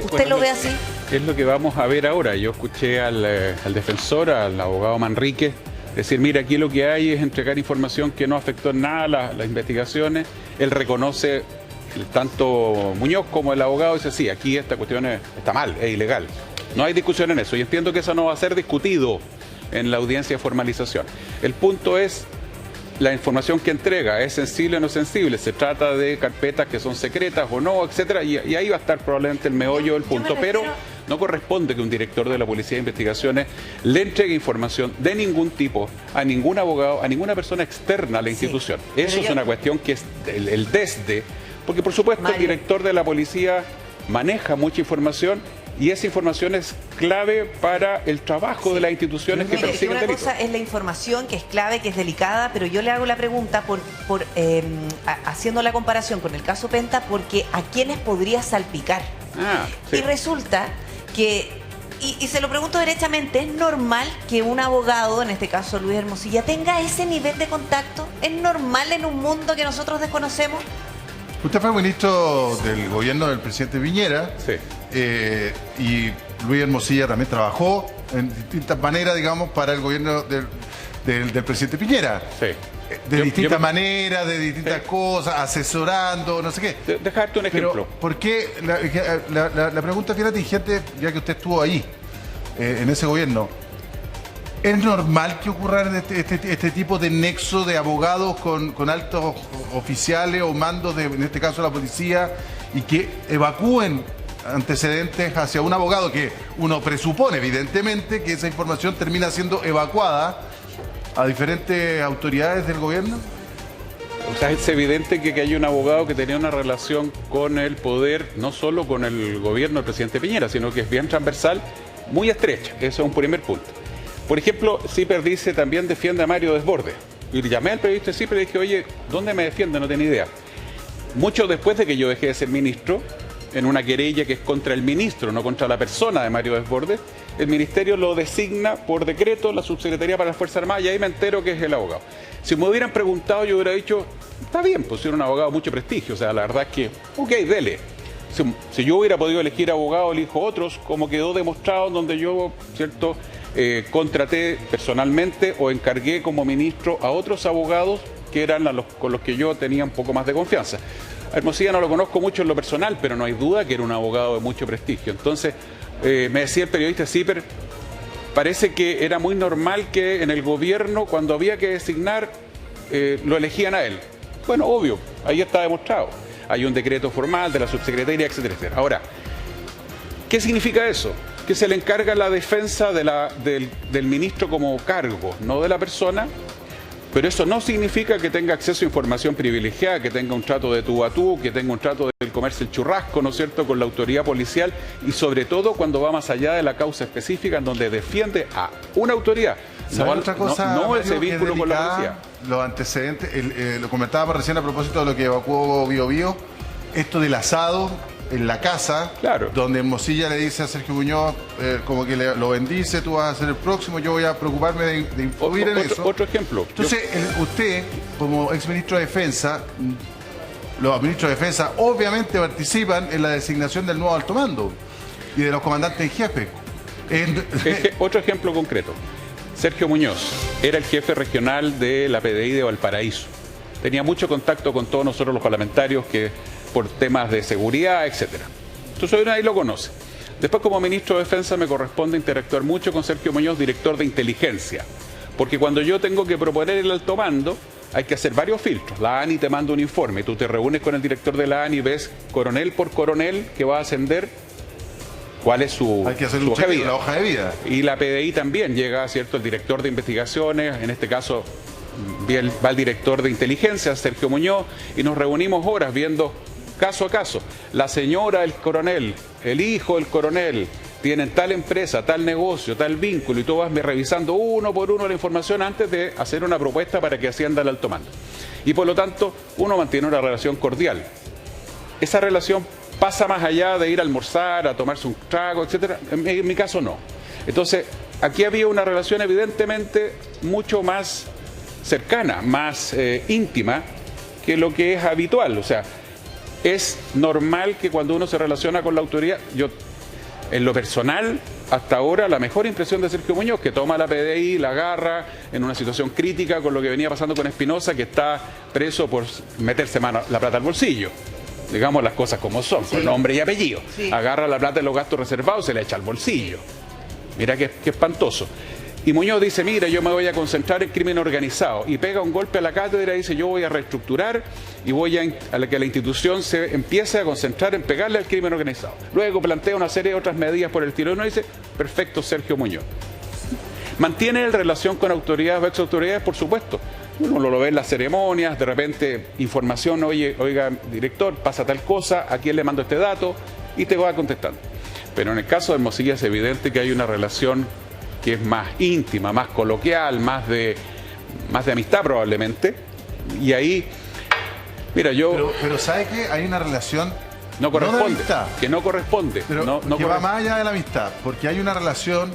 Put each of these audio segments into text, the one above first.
¿Usted lo ve así? Es lo que vamos a ver ahora. Yo escuché al defensor, al abogado Manrique, decir, mira, aquí lo que hay es entregar información que no afectó en nada las investigaciones. Él reconoce, tanto Muñoz como el abogado, dice, sí, aquí esta cuestión está mal, es ilegal. No hay discusión en eso y entiendo que eso no va a ser discutido en la audiencia de formalización. El punto es la información que entrega, ¿es sensible o no sensible? Se trata de carpetas que son secretas o no, etcétera, y ahí va a estar probablemente el meollo del punto, pero no corresponde que un director de la Policía de Investigaciones le entregue información de ningún tipo a ningún abogado, a ninguna persona externa a la institución. Eso es una cuestión que es el desde, porque por supuesto el director de la policía maneja mucha información y esa información es clave para el trabajo de las instituciones que persiguen delitos. Una cosa es la información, que es clave, que es delicada, pero yo le hago la pregunta haciendo la comparación con el caso Penta, porque ¿a quiénes podría salpicar? Y resulta que, y se lo pregunto derechamente, ¿es normal que un abogado, en este caso Luis Hermosilla, tenga ese nivel de contacto? ¿Es normal en un mundo que nosotros desconocemos? Usted fue ministro del gobierno del presidente Piñera. Sí. Y Luis Hermosilla también trabajó en distintas maneras, digamos, para el gobierno del presidente Piñera. Sí. De distintas maneras, de distintas cosas, asesorando, no sé qué. Dejarte un ejemplo. Pero, ¿por qué? La pregunta que era tingente, ya que usted estuvo ahí, en ese gobierno. ¿Es normal que ocurra este tipo de nexo de abogados con altos oficiales o mandos, en este caso la policía, y que evacúen antecedentes hacia un abogado que uno presupone, evidentemente, que esa información termina siendo evacuada a diferentes autoridades del gobierno? O sea, es evidente que hay un abogado que tenía una relación con el poder, no solo con el gobierno del presidente Piñera, sino que es bien transversal, muy estrecha. Eso es un primer punto. Por ejemplo, CIPER dice también defiende a Mario Desbordes. Y llamé al periodista de CIPER y dije, oye, ¿dónde me defiende? No tenía idea. Mucho después de que yo dejé de ser ministro, en una querella que es contra el ministro, no contra la persona de Mario Desbordes, el ministerio lo designa por decreto la Subsecretaría para las Fuerzas Armadas y ahí me entero que es el abogado. Si me hubieran preguntado, yo hubiera dicho, está bien, pues era un abogado de mucho prestigio, o sea, la verdad es que, ok, dele. Si yo hubiera podido elegir abogado, elijo otros, como quedó demostrado en donde yo, ¿cierto?, contraté personalmente o encargué como ministro a otros abogados que eran con los que yo tenía un poco más de confianza. A Hermosilla no lo conozco mucho en lo personal, pero no hay duda que era un abogado de mucho prestigio. Entonces, me decía el periodista CIPER, parece que era muy normal que en el gobierno, cuando había que designar, lo elegían a él. Bueno, obvio, ahí está demostrado. Hay un decreto formal de la subsecretaría, etcétera, etcétera. Ahora, ¿qué significa eso? Que se le encarga la defensa del ministro como cargo, no de la persona, pero eso no significa que tenga acceso a información privilegiada, que tenga un trato de tú a tú, que tenga un trato del comerse el churrasco, ¿no es cierto?, con la autoridad policial y sobre todo cuando va más allá de la causa específica en donde defiende a una autoridad. No, otra cosa, no ese vínculo con la policía. Los antecedentes, lo comentábamos recién a propósito de lo que evacuó Bío Bío, esto del asado en la casa, claro, donde Hermosilla le dice a Sergio Muñoz, como que lo bendice, tú vas a ser el próximo, yo voy a preocuparme de influir en eso. Otro ejemplo. Entonces, usted, como exministro de Defensa, los ministros de Defensa obviamente participan en la designación del nuevo alto mando y de los comandantes en jefe. Otro ejemplo concreto. Sergio Muñoz era el jefe regional de la PDI de Valparaíso. Tenía mucho contacto con todos nosotros los parlamentarios por temas de seguridad, etcétera. Entonces uno ahí lo conoce. Después, como ministro de Defensa, me corresponde interactuar mucho con Sergio Muñoz, director de inteligencia. Porque cuando yo tengo que proponer el alto mando, hay que hacer varios filtros. La ANI te manda un informe, tú te reúnes con el director de la ANI, ves coronel por coronel que va a ascender, cuál es su hoja de vida. Y la PDI también llega, ¿cierto?, el director de investigaciones, en este caso va el director de inteligencia, Sergio Muñoz, y nos reunimos horas viendo caso a caso. La señora del coronel, el hijo del coronel, tienen tal empresa, tal negocio, tal vínculo, y tú vas revisando uno por uno la información antes de hacer una propuesta para que ascienda el alto mando. Y por lo tanto, uno mantiene una relación cordial. Esa relación pasa más allá de ir a almorzar, a tomarse un trago, etcétera. En mi caso no. Entonces, aquí había una relación evidentemente mucho más cercana, más íntima que lo que es habitual. O sea, Es normal que cuando uno se relaciona con la autoridad, yo en lo personal, hasta ahora, la mejor impresión de Sergio Muñoz, que toma la PDI, la agarra en una situación crítica con lo que venía pasando con Espinosa, que está preso por meterse la plata al bolsillo. Digamos las cosas como son, con nombre y apellido. Sí. Agarra la plata de los gastos reservados y se la echa al bolsillo. Mira qué espantoso. Y Muñoz dice, mira, yo me voy a concentrar en crimen organizado. Y pega un golpe a la cátedra y dice, yo voy a reestructurar y voy a que la institución se empiece a concentrar en pegarle al crimen organizado. Luego plantea una serie de otras medidas por el estilo. Y uno dice, perfecto, Sergio Muñoz. ¿Mantiene relación con autoridades o exautoridades? Por supuesto. Uno lo ve en las ceremonias, de repente información, oiga, director, pasa tal cosa, ¿a quién le mando este dato? Y te va contestando. Pero en el caso de Hermosilla es evidente que hay una relación que es más íntima, más coloquial, más de amistad probablemente. Y ahí, mira, yo... Pero ¿sabe qué? Hay una relación... No corresponde, que no corresponde. Pero que va más allá de la amistad, porque hay una relación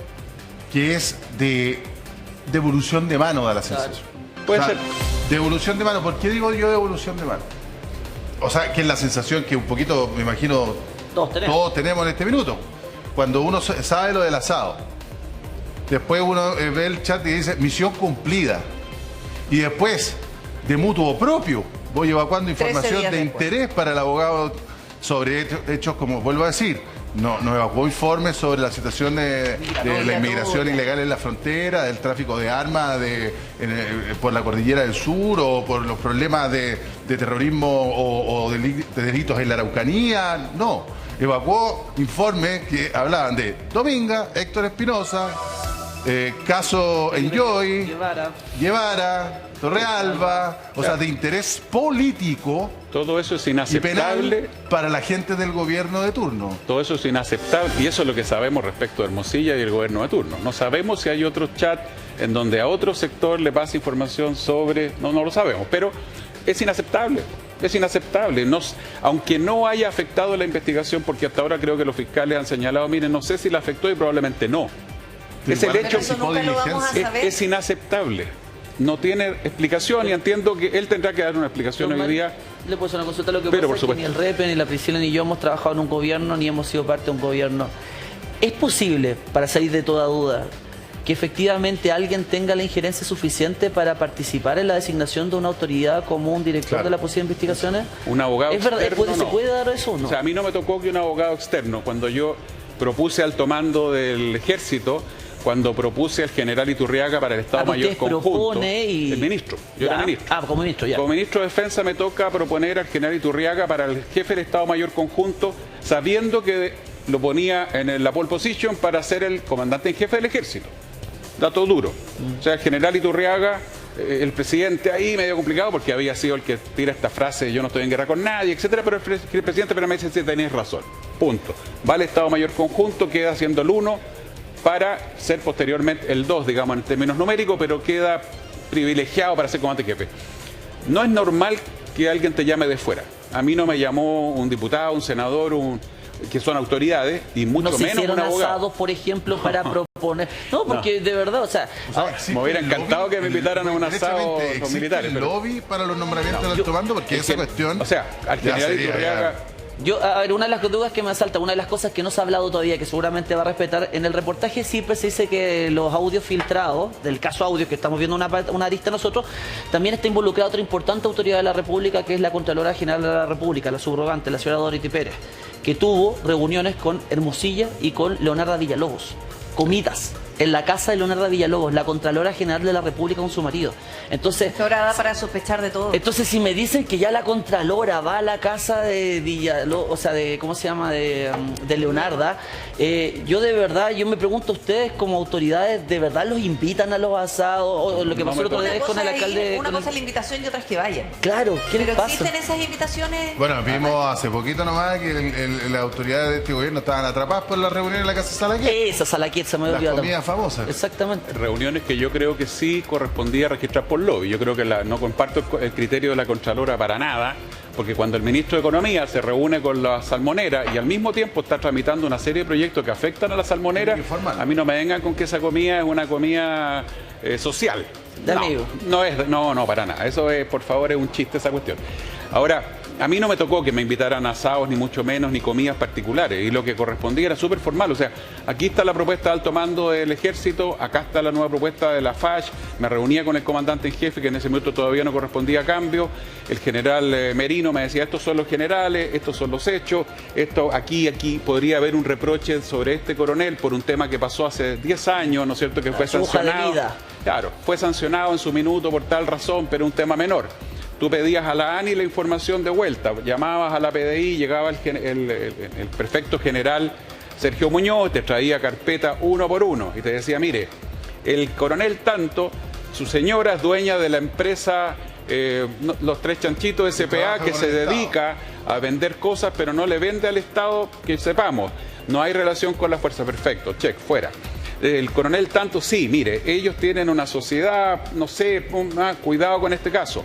que es de devolución de mano, da la sensación. Puede ser. Devolución de mano. ¿Por qué digo yo devolución de mano? O sea, que es la sensación que un poquito, me imagino, todos tenemos en este minuto. Cuando uno sabe lo del asado. Después uno ve el chat y dice, misión cumplida. Y después, de mutuo propio, voy evacuando información de interés para el abogado sobre hechos como, vuelvo a decir, nos evacuó informes sobre la situación de la inmigración ilegal en la frontera, del tráfico de armas por la cordillera del sur o por los problemas de terrorismo o de delitos en la Araucanía. No, evacuó informes que hablaban de Dominga, Héctor Espinosa, caso Enjoy, Guevara, Torrealba, o sea, de interés político. Todo eso es inaceptable. Y penal para la gente del gobierno de turno. Todo eso es inaceptable y eso es lo que sabemos respecto de Hermosilla y el gobierno de turno. No sabemos si hay otro chat en donde a otro sector le pasa información sobre... No lo sabemos, pero es inaceptable. Es inaceptable, aunque no haya afectado la investigación, porque hasta ahora creo que los fiscales han señalado, miren, no sé si la afectó y probablemente no. Es el hecho que es inaceptable. No tiene explicación y entiendo que él tendrá que dar una explicación hoy día. Le puedo hacer una consulta. Lo que pasa es que ni el REPE, ni la Priscila, ni yo hemos trabajado en un gobierno, ni hemos sido parte de un gobierno. ¿Es posible, para salir de toda duda, que efectivamente alguien tenga la injerencia suficiente para participar en la designación de una autoridad como un director de la Policía de Investigaciones? Un abogado externo, ¿Se puede dar eso o no? O sea, a mí no me tocó que un abogado externo, cuando yo propuse alto mando del Ejército, cuando propuse al general Iturriaga para el Estado Mayor Conjunto, el ministro, yo era ministro. Como ministro, ya. Como ministro de Defensa me toca proponer al general Iturriaga para el jefe del Estado Mayor Conjunto, sabiendo que lo ponía en la pole position para ser el comandante en jefe del Ejército. Dato duro. O sea, el general Iturriaga, el presidente ahí medio complicado porque había sido el que tira esta frase, yo no estoy en guerra con nadie, etcétera, pero el presidente me dice, sí, tenés razón. Punto. Va al Estado Mayor Conjunto, queda siendo el 1 para ser posteriormente el 2, digamos, en términos numéricos, pero queda privilegiado para ser comandante jefe. No es normal que alguien te llame de fuera. A mí no me llamó un diputado, un senador, que son autoridades, y mucho menos un abogado. Asados, por ejemplo, para proponer... No, porque de verdad, o sea... me hubiera encantado que me invitaran a un asado con militares. ¿Existe el lobby para los nombramientos del alto mando? Porque esa cuestión... O sea, al general Iturriaga... A ver, una de las dudas que me asalta, una de las cosas que no se ha hablado todavía, que seguramente va a respetar, en el reportaje siempre se dice que los audios filtrados, del caso audio que estamos viendo una arista nosotros, también está involucrada otra importante autoridad de la República, que es la Contralora General de la República, la subrogante, la señora Dorothy Pérez, que tuvo reuniones con Hermosilla y con Leonarda Villalobos, comidas en la casa de Leonarda Villalobos, la Contralora General de la República, con su marido. Entonces, ahora da para sospechar de todo. Entonces, si me dicen que ya la Contralora va a la casa de Villalobos, o sea, ¿cómo se llama? De Leonarda, yo de verdad, yo me pregunto, ustedes como autoridades, ¿de verdad los invitan a los asados? O lo que pasó el otro día con el alcalde... Una cosa es la invitación y otra es que vayan. Claro, ¿qué les pasa? ¿Existen esas invitaciones? Bueno, vimos hace poquito nomás que las autoridades de este gobierno estaban atrapadas por la reunión en la casa Salaquiet. Esa Salaquiet se me había olvidado. Famosas. Exactamente. Reuniones que yo creo que sí correspondía registrar por lobby. Yo creo que no comparto el criterio de la Contralora para nada, porque cuando el ministro de Economía se reúne con la salmonera y al mismo tiempo está tramitando una serie de proyectos que afectan a la salmonera, a mí no me vengan con que esa comida es una comida social. De amigo. No, para nada. Eso es, por favor, es un chiste esa cuestión. Ahora, A mí no me tocó que me invitaran a asados, ni mucho menos, ni comidas particulares. Y lo que correspondía era súper formal. O sea, aquí está la propuesta de alto mando del Ejército, acá está la nueva propuesta de la FACH. Me reunía con el comandante en jefe, que en ese momento todavía no correspondía a cambio. El general Merino me decía, estos son los generales, estos son los hechos. Esto aquí podría haber un reproche sobre este coronel por un tema que pasó hace 10 años, ¿no es cierto?, que fue sancionado. Claro, fue sancionado en su minuto por tal razón, pero un tema menor. Tú pedías a la ANI la información de vuelta, llamabas a la PDI, llegaba el prefecto general Sergio Muñoz, te traía carpeta uno por uno y te decía, mire, el coronel tanto, su señora es dueña de la empresa Los Tres Chanchitos SPA, que se dedica a vender cosas, pero no le vende al Estado, que sepamos. No hay relación con la fuerza, perfecto, check, fuera. El coronel tanto, sí, mire, ellos tienen una sociedad, no sé, cuidado con este caso.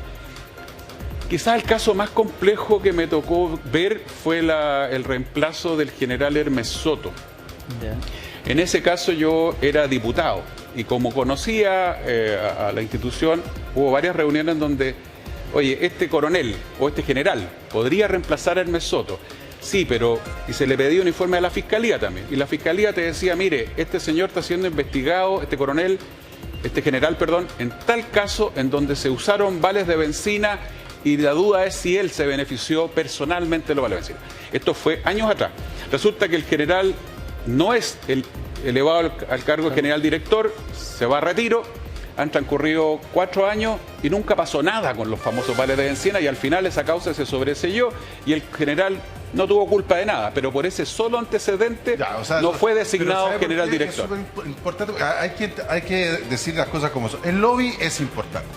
Quizás el caso más complejo que me tocó ver fue el reemplazo del general Hermes Soto. En ese caso yo era diputado y como conocía a la institución, hubo varias reuniones donde, oye, este coronel o este general podría reemplazar a Hermes Soto. Sí, pero y se le pedía un informe a la Fiscalía también. Y la Fiscalía te decía, mire, este señor está siendo investigado, este general, en tal caso en donde se usaron vales de benzina y la duda es si él se benefició personalmente de los vales de benzina. Esto fue años atrás. Resulta que el general no es elevado al cargo de general director, se va a retiro, han transcurrido 4 años y nunca pasó nada con los famosos vales de benzina y al final esa causa se sobreseyó y el general no tuvo culpa de nada, pero por ese solo antecedente no fue designado general director. Es importante, hay que decir las cosas como son. El lobby es importante.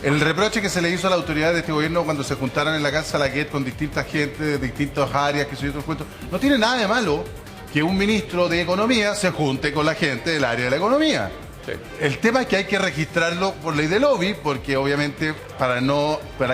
El reproche que se le hizo a la autoridad de este gobierno cuando se juntaron en la casa Laguet con distintas gente de distintas áreas, que soy otros cuentos, no tiene nada de malo que un ministro de Economía se junte con la gente del área de la economía. Sí. El tema es que hay que registrarlo por ley de lobby, porque obviamente para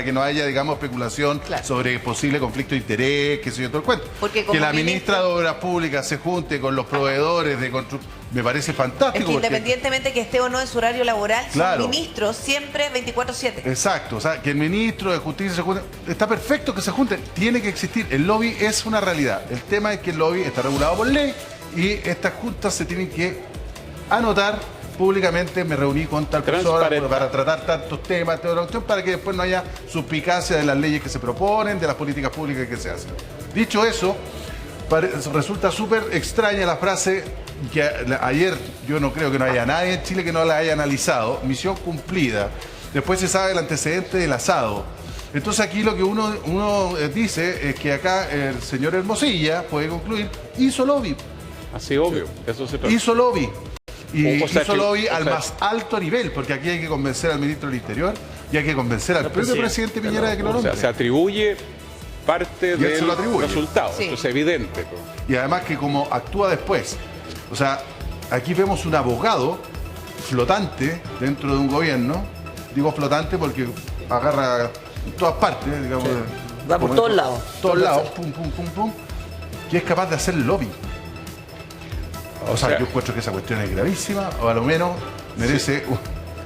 que no haya, digamos, especulación sobre posible conflicto de interés, que sé yo, todo el cuento. Que la ministra de Obras Públicas se junte con los proveedores de construcción, me parece fantástico. Es que independientemente que esté o no en su horario laboral, son ministros siempre 24/7. Exacto, o sea, que el ministro de Justicia se junte, está perfecto que se junten, tiene que existir. El lobby es una realidad. El tema es que el lobby está regulado por ley y estas juntas se tienen que anotar públicamente. Me reuní con tal persona para tratar tantos temas, para que después no haya suspicacia de las leyes que se proponen, de las políticas públicas que se hacen. Dicho eso, resulta súper extraña la frase que ayer yo no creo que no haya nadie en Chile que no la haya analizado. Misión cumplida. Después se sabe el antecedente del asado. Entonces aquí lo que uno dice es que acá el señor Hermosilla, puede concluir, hizo lobby. Así obvio, eso se trata. Hizo lobby. Y hizo lobby al más alto nivel, porque aquí hay que convencer al ministro del Interior y hay que convencer al propio presidente Piñera de que lo nombre. O sea, se atribuye parte del resultado, eso es evidente. Y además que como actúa después. O sea, aquí vemos un abogado flotante dentro de un gobierno. Digo flotante porque agarra en todas partes, digamos. Sí. Va por todos lados. Todos lados, pum, pum, pum, pum. Que es capaz de hacer lobby. O sea, yo encuentro que esa cuestión es gravísima, o a lo menos merece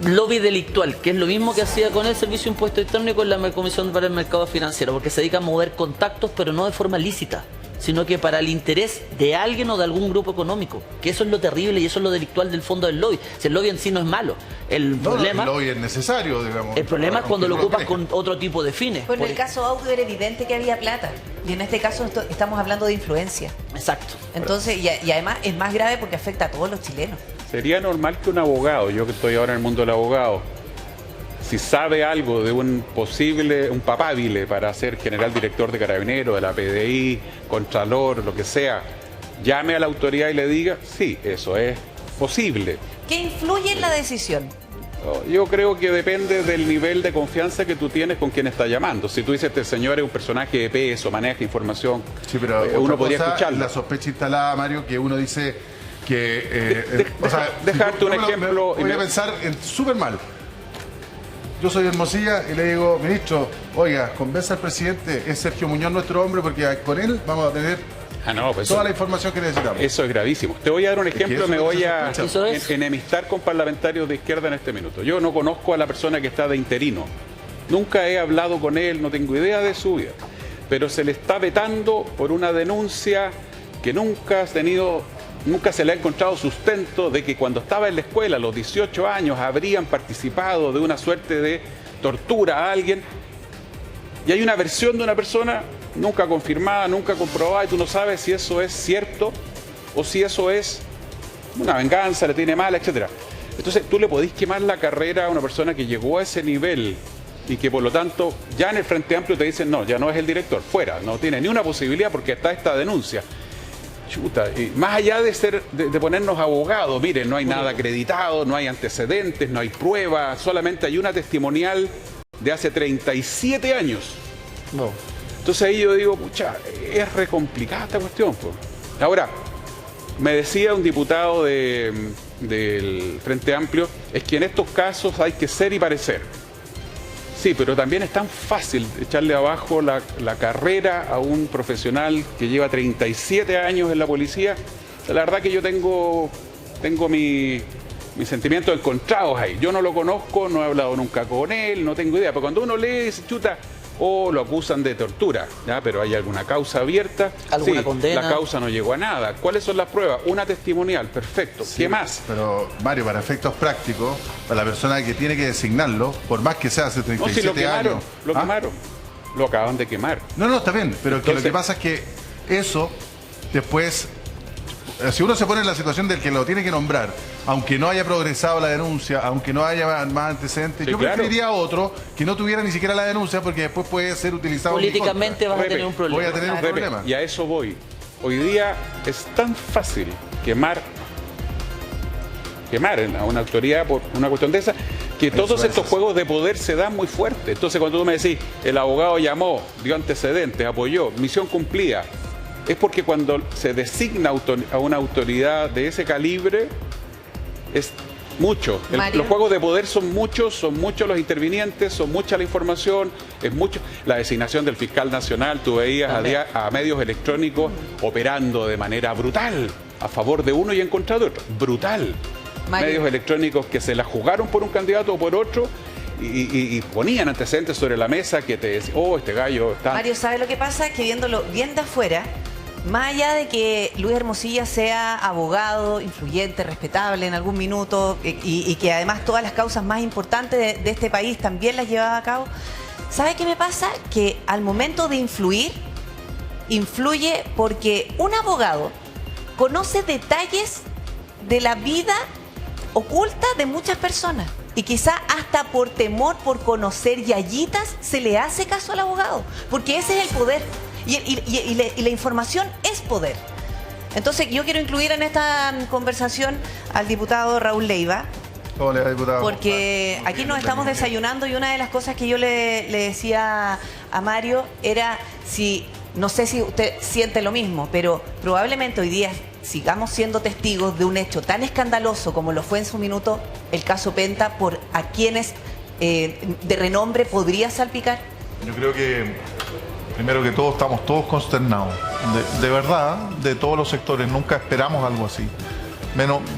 lobby delictual, que es lo mismo que hacía con el Servicio de Impuesto Interno y con la Comisión para el Mercado Financiero, porque se dedica a mover contactos, pero no de forma lícita, sino que para el interés de alguien o de algún grupo económico, que eso es lo terrible y eso es lo delictual del fondo del lobby. Si el lobby en sí no es malo, el lobby es necesario, digamos. El problema es cuando lo ocupas con otro tipo de fines. Pues en el caso Audio era evidente que había plata, y en este caso estamos hablando de influencia. Exacto. Entonces, y además es más grave porque afecta a todos los chilenos. Sería normal que un abogado, yo que estoy ahora en el mundo del abogado, si sabe algo de un papabile para ser general director de Carabineros, de la PDI, contralor, lo que sea, llame a la autoridad y le diga, sí, eso es posible. ¿Qué influye en la decisión? Yo creo que depende del nivel de confianza que tú tienes con quien está llamando. Si tú dices, este señor es un personaje de peso, maneja información, sí, pero uno podría escucharlo. La sospecha instalada, Mario, que uno dice que... dejarte un ejemplo... Voy a pensar súper mal. Yo soy Hermosilla y le digo, ministro, oiga, convenza al presidente, es Sergio Muñoz nuestro hombre, porque con él vamos a tener toda la información que necesitamos. Eso es gravísimo. Te voy a dar un ejemplo, me voy a enemistar con parlamentarios de izquierda en este minuto. Yo no conozco a la persona que está de interino Nunca he hablado con él, no tengo idea de su vida. Pero se le está vetando por una denuncia que nunca se le ha encontrado sustento de que cuando estaba en la escuela, a los 18 años, habrían participado de una suerte de tortura a alguien. Y hay una versión de una persona nunca confirmada, nunca comprobada, y tú no sabes si eso es cierto o si eso es una venganza, le tiene mala, etc. Entonces tú le podés quemar la carrera a una persona que llegó a ese nivel y que por lo tanto ya en el Frente Amplio te dicen no, ya no es el director, fuera, no tiene ni una posibilidad porque está esta denuncia. Chuta, y más allá de ponernos abogados, miren, no hay nada acreditado, no hay antecedentes, no hay pruebas, solamente hay una testimonial de hace 37 años. No. Entonces ahí yo digo, pucha, es re complicada esta cuestión. Pues. Ahora, me decía un diputado del Frente Amplio, es que en estos casos hay que ser y parecer. Sí, pero también es tan fácil echarle abajo la carrera a un profesional que lleva 37 años en la policía. La verdad que yo tengo mis sentimientos encontrados ahí. Yo no lo conozco, no he hablado nunca con él, no tengo idea. Pero cuando uno lee, dice, chuta, lo acusan de tortura, ¿ya? Pero hay alguna causa abierta. ¿Alguna condena? La causa no llegó a nada. ¿Cuáles son las pruebas? Una testimonial, perfecto. Sí, ¿qué más? Pero, Mario, para efectos prácticos, para la persona que tiene que designarlo, por más que sea hace 37 años... Lo quemaron. Lo acaban de quemar. No, está bien, pero entonces, lo que pasa es que eso, después, si uno se pone en la situación del que lo tiene que nombrar, aunque no haya progresado la denuncia, aunque no haya más antecedentes, sí, yo preferiría a otro que no tuviera ni siquiera la denuncia, porque después puede ser utilizado políticamente. Vas a tener un problema. Voy a tener un problema. Y a eso voy. Hoy día es tan fácil quemar a una autoridad por una cuestión de esa, que todos estos juegos de poder se dan muy fuerte. Entonces cuando tú me decís, el abogado llamó, dio antecedentes, apoyó, misión cumplida, es porque cuando se designa a una autoridad de ese calibre, es mucho. Los juegos de poder son muchos los intervinientes, son mucha la información, es mucho. La designación del fiscal nacional, tú veías a medios electrónicos operando de manera brutal, a favor de uno y en contra de otro. Brutal. Mario. Medios electrónicos que se la jugaron por un candidato o por otro y ponían antecedentes sobre la mesa que te decían, este gallo está... Mario, ¿sabe lo que pasa? Que viéndolo bien de afuera, más allá de que Luis Hermosilla sea abogado, influyente, respetable en algún minuto y que además todas las causas más importantes de este país también las llevaba a cabo, ¿sabe qué me pasa? Que al momento de influye porque un abogado conoce detalles de la vida oculta de muchas personas y quizá hasta por temor, por conocer yayitas, se le hace caso al abogado, porque ese es el poder. Y la información es poder. Entonces yo quiero incluir en esta conversación al diputado Raúl Leiva. Hola, diputado. Porque aquí nos estamos desayunando y una de las cosas que yo le decía a Mario era no sé si usted siente lo mismo, pero probablemente hoy día sigamos siendo testigos de un hecho tan escandaloso como lo fue en su minuto el caso Penta, por a quienes de renombre podría salpicar. Yo creo que primero que todo estamos todos consternados, de verdad, de todos los sectores. Nunca esperamos algo así.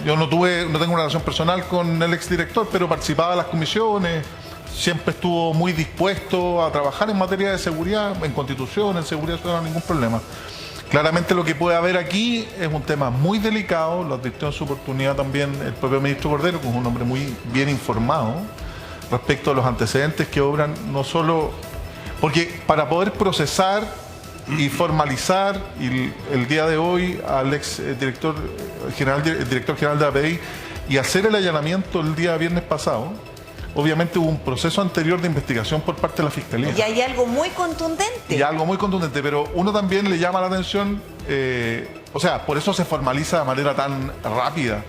Yo no tengo una relación personal con el exdirector, pero participaba en las comisiones, siempre estuvo muy dispuesto a trabajar en materia de seguridad, en Constitución, en seguridad ciudadana, no hay ningún problema. Claramente lo que puede haber aquí es un tema muy delicado, lo advirtió en su oportunidad también el propio ministro Cordero, que es un hombre muy bien informado respecto a los antecedentes que obran, no solo... Porque para poder procesar y formalizar el día de hoy al director general de la PDI y hacer el allanamiento el día viernes pasado, obviamente hubo un proceso anterior de investigación por parte de la Fiscalía. Y hay algo muy contundente. Y algo muy contundente, pero uno también le llama la atención, por eso se formaliza de manera tan rápida.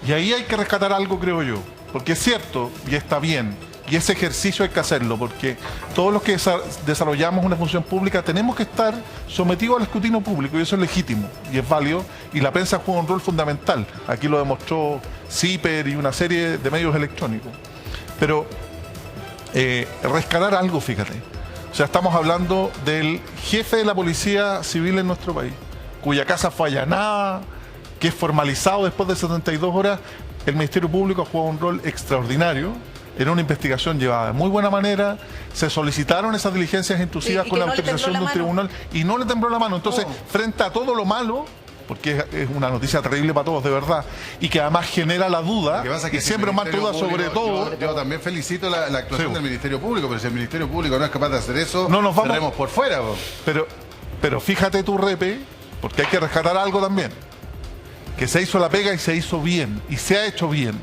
Y ahí hay que rescatar algo, creo yo, porque es cierto y está bien. Y ese ejercicio hay que hacerlo, porque todos los que desarrollamos una función pública tenemos que estar sometidos al escrutinio público, y eso es legítimo y es válido, y la prensa juega un rol fundamental. Aquí lo demostró CIPER y una serie de medios electrónicos. Pero rescatar algo, fíjate. O sea, estamos hablando del jefe de la policía civil en nuestro país, cuya casa fue allanada, que es formalizado después de 72 horas. El Ministerio Público ha jugado un rol extraordinario Era una investigación llevada de muy buena manera, se solicitaron esas diligencias intrusivas con la autorización de un tribunal y no le tembló la mano. Entonces, frente a todo lo malo, porque es una noticia terrible para todos, de verdad, y que además genera la duda, y siempre más dudas sobre todo. Yo también felicito la actuación del Ministerio Público, pero si el Ministerio Público no es capaz de hacer eso, no nos vamos, cerremos por fuera. Pero fíjate tu Repe, porque hay que rescatar algo también, que se hizo la pega y se hizo bien, y se ha hecho bien,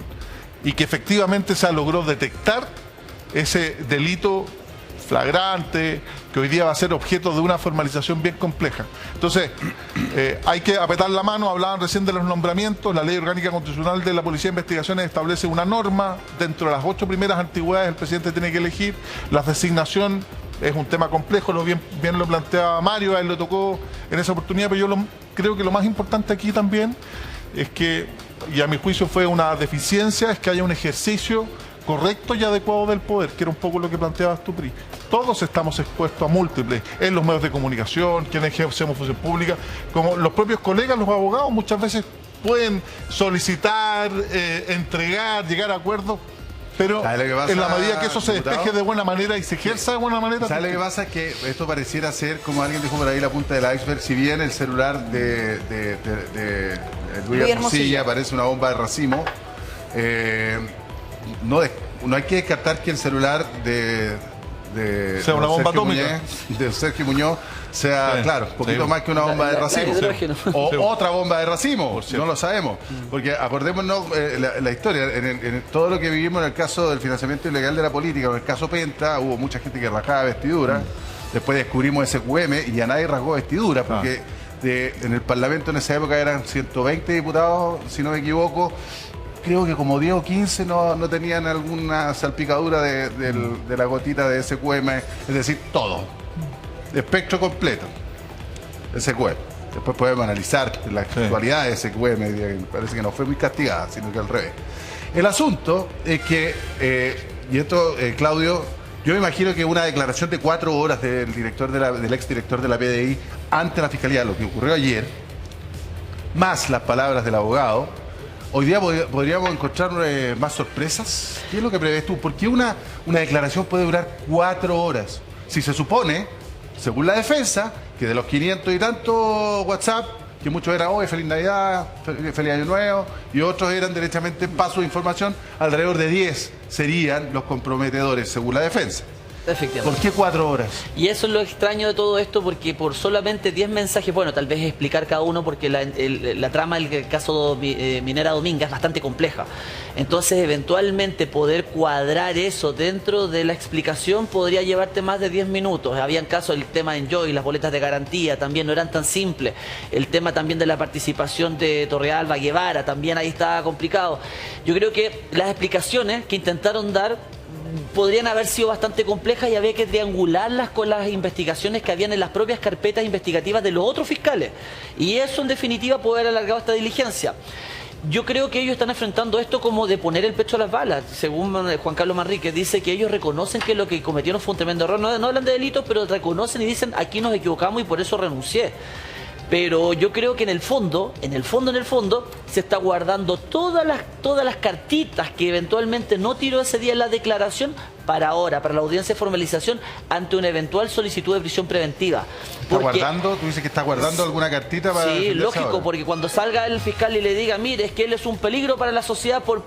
y que efectivamente se logró detectar ese delito flagrante, que hoy día va a ser objeto de una formalización bien compleja. Entonces, hay que apretar la mano. Hablaban recién de los nombramientos. La Ley Orgánica Constitucional de la Policía de Investigaciones establece una norma. Dentro de las 8 primeras antigüedades el presidente tiene que elegir. La designación es un tema complejo, bien lo planteaba Mario, a él le tocó en esa oportunidad, pero yo creo que lo más importante aquí también es que, y a mi juicio fue una deficiencia, es que haya un ejercicio correcto y adecuado del poder, que era un poco lo que planteabas tú, Pri. Todos estamos expuestos a múltiples, en los medios de comunicación, quienes ejercemos función pública, como los propios colegas, los abogados, muchas veces pueden solicitar, entregar, llegar a acuerdos, pero en la medida que eso se despeje de buena manera y se ejerza de buena manera... ¿Sabes lo que pasa? Es que esto pareciera ser, como alguien dijo por ahí, la punta del iceberg. Si bien el celular de Luis Hermosilla parece una bomba de racimo, no hay que descartar que el celular de sea una bomba atómica de Sergio Muñoz sea, claro, un poquito más que una bomba de racimo. O otra bomba de racimo, no lo sabemos. Porque acordémonos la historia, en todo lo que vivimos en el caso del financiamiento ilegal de la política, en el caso Penta, hubo mucha gente que rasgaba vestidura. Después descubrimos SQM y a nadie rasgó vestidura, porque en el Parlamento en esa época eran 120 diputados, si no me equivoco. Creo que como 10 o 15 no tenían alguna salpicadura de la gotita de SQM, es decir, todo. Espectro completo. SQM. Después podemos analizar la actualidad de SQM, que parece que no fue muy castigada, sino que al revés. El asunto es que, y esto, Claudio, yo me imagino que una declaración de 4 horas del exdirector de la PDI ante la Fiscalía, lo que ocurrió ayer, más las palabras del abogado, hoy día podríamos encontrar más sorpresas. ¿Qué es lo que prevés tú? ¿Por qué una declaración puede durar 4 horas? Si se supone, según la defensa, que de los 500 y tantos WhatsApp, que muchos eran hoy, feliz Navidad, feliz Año Nuevo, y otros eran derechamente paso de información, alrededor de 10 serían los comprometedores, según la defensa. Efectivamente. ¿Por qué 4 horas? Y eso es lo extraño de todo esto, porque por solamente 10 mensajes, bueno, tal vez explicar cada uno, porque la trama del caso Minera Dominga es bastante compleja. Entonces, eventualmente poder cuadrar eso dentro de la explicación podría llevarte más de 10 minutos. Habían casos, el tema de Enjoy, las boletas de garantía, también no eran tan simples. El tema también de la participación de Torrealba, Guevara, también ahí estaba complicado. Yo creo que las explicaciones que intentaron dar podrían haber sido bastante complejas y había que triangularlas con las investigaciones que habían en las propias carpetas investigativas de los otros fiscales. Y eso, en definitiva, puede haber alargado esta diligencia. Yo creo que ellos están enfrentando esto como de poner el pecho a las balas. Según Juan Carlos Manrique, dice que ellos reconocen que lo que cometieron fue un tremendo error. No hablan de delitos, pero reconocen y dicen, aquí nos equivocamos y por eso renuncié. Pero yo creo que en el fondo, se está guardando todas las cartitas que eventualmente no tiró ese día en la declaración para ahora, para la audiencia de formalización, ante una eventual solicitud de prisión preventiva. ¿Está guardando? ¿Tú dices que está guardando alguna cartita para...? Sí, lógico, porque cuando salga el fiscal y le diga, mire, es que él es un peligro para la sociedad por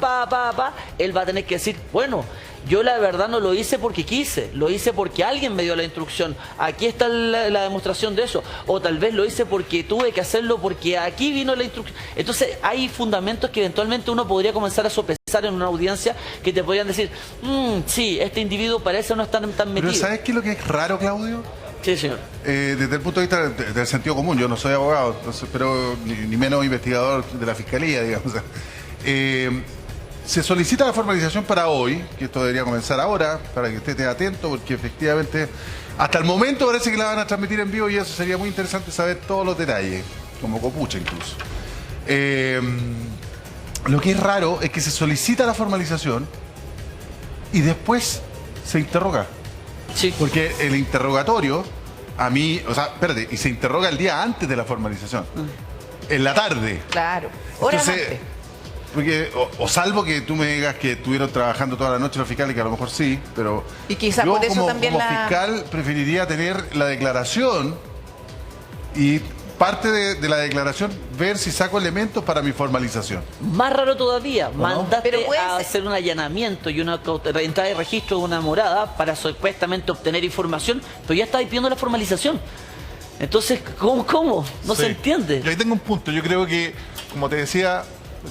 él va a tener que decir, bueno, yo la verdad no lo hice porque quise, lo hice porque alguien me dio la instrucción. Aquí está la demostración de eso. O tal vez lo hice porque tuve que hacerlo porque aquí vino la instrucción. Entonces hay fundamentos que eventualmente uno podría comenzar a sopesar en una audiencia que te podrían decir, sí, este individuo parece no estar tan metido. Pero ¿sabes qué es lo que es raro, Claudio? Sí, señor. Desde el punto de vista del sentido común, yo no soy abogado, entonces, pero ni menos investigador de la Fiscalía, digamos. Se solicita la formalización para hoy, que esto debería comenzar ahora, para que usted esté atento, porque efectivamente, hasta el momento parece que la van a transmitir en vivo y eso sería muy interesante saber todos los detalles, como copucha incluso. Lo que es raro es que se solicita la formalización y después se interroga. Sí. Porque el interrogatorio, y se interroga el día antes de la formalización, en la tarde. Claro, horas Entonces, antes. Porque, o salvo que tú me digas que estuvieron trabajando toda la noche los fiscales, que a lo mejor sí, pero Y quizás yo por eso como, también como la... fiscal preferiría tener la declaración y parte de la declaración ver si saco elementos para mi formalización. Más raro todavía, mandaste Pero puede a ser- hacer un allanamiento y una entrada de registro de una morada para supuestamente obtener información, pero ya estáis pidiendo la formalización. Entonces, ¿cómo? No se Sí. entiende. Yo ahí tengo un punto. Yo creo que, como te decía,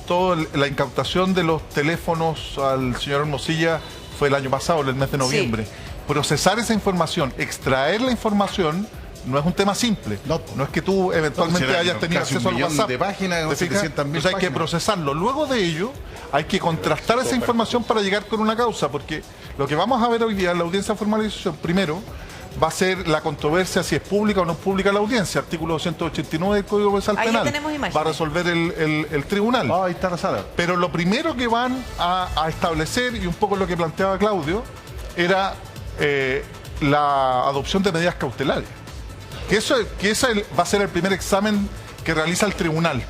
toda la incautación de los teléfonos al señor Hermosilla fue el año pasado, en el mes de noviembre. Procesar esa información, extraer la información, no es un tema simple. No es que tú eventualmente No, si era hayas tenido casi acceso un al millón WhatsApp. de páginas, ¿Te fijas? 700.000 Entonces hay que páginas. procesarlo. Luego de ello, hay que contrastar esa información para llegar con una causa, porque lo que vamos a ver hoy día en la audiencia de formalización, primero, va a ser la controversia si es pública o no es pública la audiencia, artículo 289 del Código Procesal Ahí ya Penal. tenemos imágenes. Va a resolver el tribunal. Ahí está la sala. Pero lo primero que van a establecer, y un poco lo que planteaba Claudio, era la adopción de medidas cautelares. Que ese va a ser el primer examen que realiza el tribunal.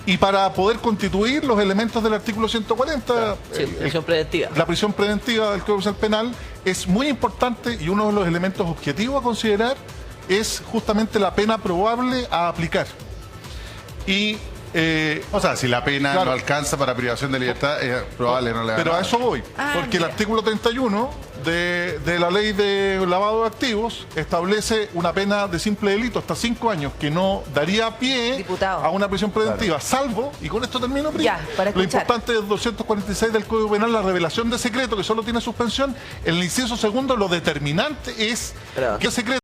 Y para poder constituir los elementos del artículo 140, Sí, prisión preventiva. la prisión preventiva del Código Procesal Penal es muy importante, y uno de los elementos objetivos a considerar es justamente la pena probable a aplicar. Y O sea, si la pena Claro. no alcanza para privación de libertad, es probable no le pero a eso voy, Ah, porque el mira. artículo 31 de la ley de lavado de activos establece una pena de simple delito hasta 5 años que no daría pie Diputado. a una prisión preventiva, salvo, y con esto termino, Pri, Ya, para lo escuchar. importante es 246 del Código Penal, la revelación de secreto, que solo tiene suspensión. En el inciso segundo, lo determinante es Pero- que el secreto